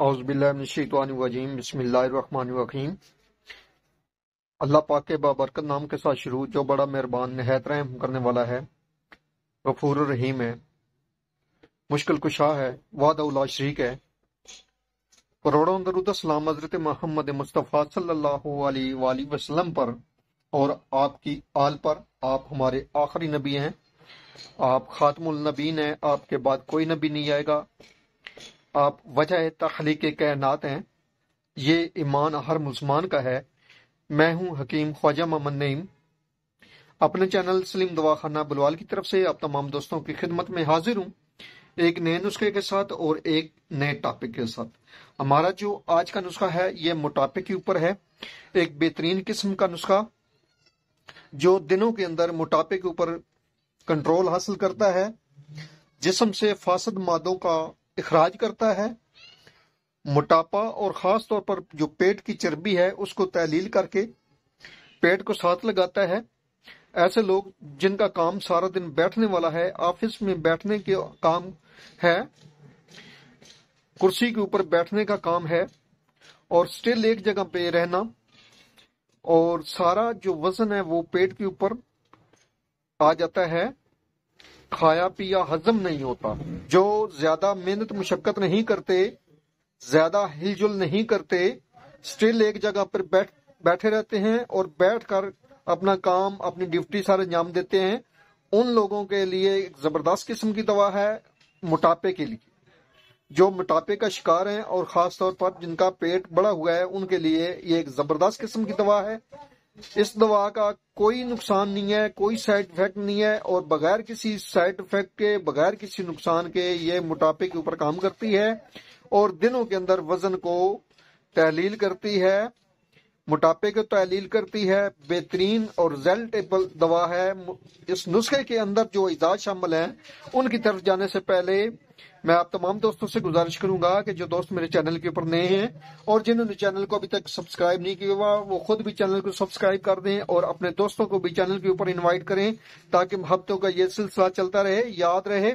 اعوذ باللہ من الشیطان الرجیم بسم اللہ الرحمن الرحیم۔ اللہ پاک کے بابرکت نام کے ساتھ شروع جو بڑا مہربان نہایت رحم کرنے والا ہے، غفور الرحیم ہے، مشکل کشا ہے، وحدہ لا شریک ہے۔ کروڑوں درود السلام حضرت محمد مصطفیٰ صلی اللہ علیہ وآلہ وسلم پر اور آپ کی آل پر۔ آپ ہمارے آخری نبی ہیں، آپ خاتم النبیین ہیں، آپ کے بعد کوئی نبی نہیں آئے گا۔ آپ وجہ تخلیق کائنات ہیں، یہ ایمان ہر مسلمان کا ہے۔ میں ہوں حکیم خواجہ محمد نعیم، اپنے چینل سلیم دواخانہ بلوال کی طرف سے آپ تمام دوستوں کی خدمت میں حاضر ہوں، ایک نئے نسخے کے ساتھ اور ایک نئے ٹاپک کے ساتھ۔ ہمارا جو آج کا نسخہ ہے یہ موٹاپے کے اوپر ہے، ایک بہترین قسم کا نسخہ جو دنوں کے اندر موٹاپے کے اوپر کنٹرول حاصل کرتا ہے، جسم سے فاسد مادوں کا اخراج کرتا ہے، موٹاپا اور خاص طور پر جو پیٹ کی چربی ہے اس کو تحلیل کر کے پیٹ کو ساتھ لگاتا ہے۔ ایسے لوگ جن کا کام سارا دن بیٹھنے والا ہے، آفس میں بیٹھنے کے کام ہے، کرسی کے اوپر بیٹھنے کا کام ہے اور سٹل ایک جگہ پہ رہنا، اور سارا جو وزن ہے وہ پیٹ کے اوپر آ جاتا ہے، کھایا پیا ہضم نہیں ہوتا۔ جو زیادہ محنت مشقت نہیں کرتے، زیادہ ہل جل نہیں کرتے، سٹل ایک جگہ پر بیٹھے رہتے ہیں اور بیٹھ کر اپنا کام اپنی ڈیوٹی سارے انجام دیتے ہیں، ان لوگوں کے لیے ایک زبردست قسم کی دوا ہے موٹاپے کے لیے۔ جو موٹاپے کا شکار ہیں اور خاص طور پر جن کا پیٹ بڑا ہوا ہے ان کے لیے یہ ایک زبردست قسم کی دوا ہے۔ اس دوا کا کوئی نقصان نہیں ہے، کوئی سائیڈ افیکٹ نہیں ہے، اور بغیر کسی سائیڈ افیکٹ کے، بغیر کسی نقصان کے یہ موٹاپے کے اوپر کام کرتی ہے اور دنوں کے اندر وزن کو تحلیل کرتی ہے، موٹاپے کو تحلیل کرتی ہے۔ بہترین اور ریزلٹیبل دوا ہے۔ اس نسخے کے اندر جو اجزاء شامل ہیں ان کی طرف جانے سے پہلے میں آپ تمام دوستوں سے گزارش کروں گا کہ جو دوست میرے چینل کے اوپر نئے ہیں اور جنہوں نے چینل کو ابھی تک سبسکرائب نہیں کیا ہوا وہ خود بھی چینل کو سبسکرائب کر دیں اور اپنے دوستوں کو بھی چینل کے اوپر انوائٹ کریں تاکہ ہفتوں کا یہ سلسلہ چلتا رہے۔ یاد رہے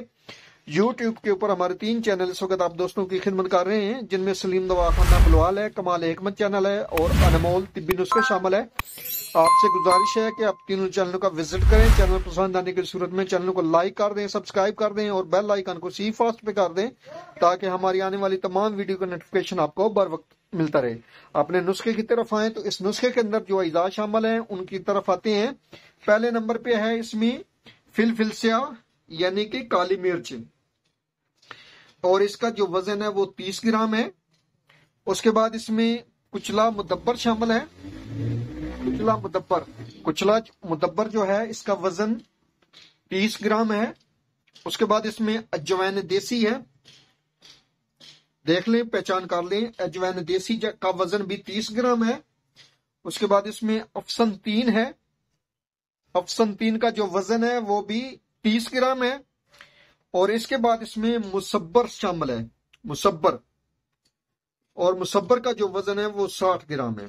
یوٹیوب کے اوپر ہمارے 3 چینل اس وقت آپ دوستوں کی خدمت کر رہے ہیں، جن میں سلیم دواخانہ بلوال ہے، کمال حکمت چینل ہے اور انمول طبی نسخے شامل ہے۔ آپ سے گزارش ہے کہ آپ تینوں چینلوں کا وزٹ کریں، چینل پسند آنے کی صورت میں چینل کو لائک کر دیں، سبسکرائب کر دیں اور بیل آئیکن کو سی فاسٹ پہ کر دیں تاکہ ہماری آنے والی تمام ویڈیو کا نوٹیفیکیشن آپ کو بر وقت ملتا رہے۔ اپنے نسخے کی طرف آئیں تو اس نسخے کے اندر جو اجزاء شامل ہیں ان کی طرف آتے ہیں۔ پہلے نمبر پہ ہے اس میں فلفل سیاہ یعنی کہ کالی مرچ، اور اس کا جو وزن ہے وہ 30 گرام ہے۔ اس کے بعد اس میں کچلا مدبر شامل ہے، کچلا مدبر جو ہے اس کا وزن 30 گرام ہے۔ اس کے بعد اس میں اجوین دیسی ہے، دیکھ لیں پہچان کر لیں، اجوین دیسی کا وزن بھی 30 گرام ہے۔ اس کے بعد اس میں افسن 3 ہے، افسن 3 کا جو وزن ہے وہ بھی 30 گرام ہے۔ اور اس کے بعد اس میں مصبر شامل ہے، مصبر، اور مصبر کا جو وزن ہے وہ 60 گرام ہے۔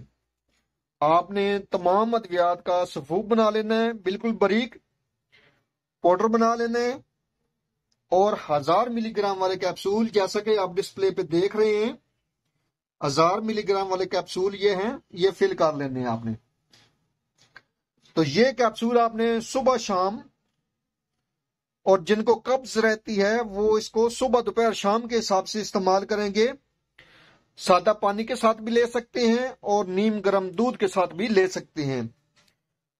آپ نے تمام ادویات کا صفوف بنا لینا ہے، بالکل باریک پاؤڈر بنا لینا ہے، اور 1000 ملی گرام والے کیپسول جیسا کہ آپ ڈسپلے پہ دیکھ رہے ہیں، 1000 ملی گرام والے کیپسول یہ ہیں، یہ فل کر لینے ہیں آپ نے۔ تو یہ کیپسول آپ نے صبح شام، اور جن کو قبض رہتی ہے وہ اس کو صبح دوپہر شام کے حساب سے استعمال کریں گے۔ سادہ پانی کے ساتھ بھی لے سکتے ہیں اور نیم گرم دودھ کے ساتھ بھی لے سکتے ہیں۔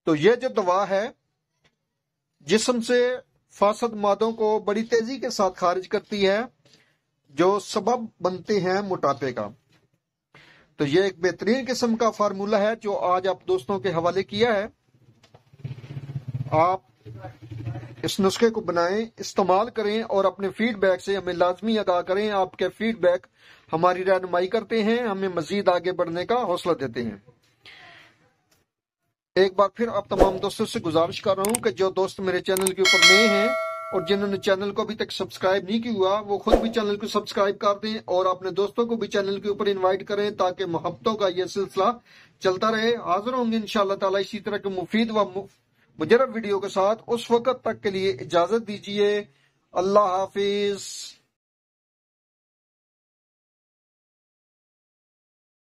تو یہ جو دوا ہے جسم سے فاسد مادوں کو بڑی تیزی کے ساتھ خارج کرتی ہے جو سبب بنتے ہیں موٹاپے کا۔ تو یہ ایک بہترین قسم کا فارمولہ ہے جو آج آپ دوستوں کے حوالے کیا ہے۔ آپ اس نسخے کو بنائیں، استعمال کریں اور اپنے فیڈ بیک سے ہمیں لازمی آگاہ کریں۔ آپ کے فیڈ بیک ہماری رہنمائی کرتے ہیں، ہمیں مزید آگے بڑھنے کا حوصلہ دیتے ہیں۔ ایک بار پھر آپ تمام دوستوں سے گزارش کر رہا ہوں کہ جو دوست میرے چینل کے اوپر نئے ہیں اور جنہوں نے چینل کو ابھی تک سبسکرائب نہیں کیا ہوا وہ خود بھی چینل کو سبسکرائب کر دیں اور اپنے دوستوں کو بھی چینل کے اوپر انوائٹ کریں تاکہ محبتوں کا یہ سلسلہ چلتا رہے۔ حاضر ہوں گے انشاءاللہ تعالی اسی طرح کے مفید و مجرب ویڈیو کے ساتھ۔ اس وقت تک کے لیے اجازت دیجیے، اللہ حافظ۔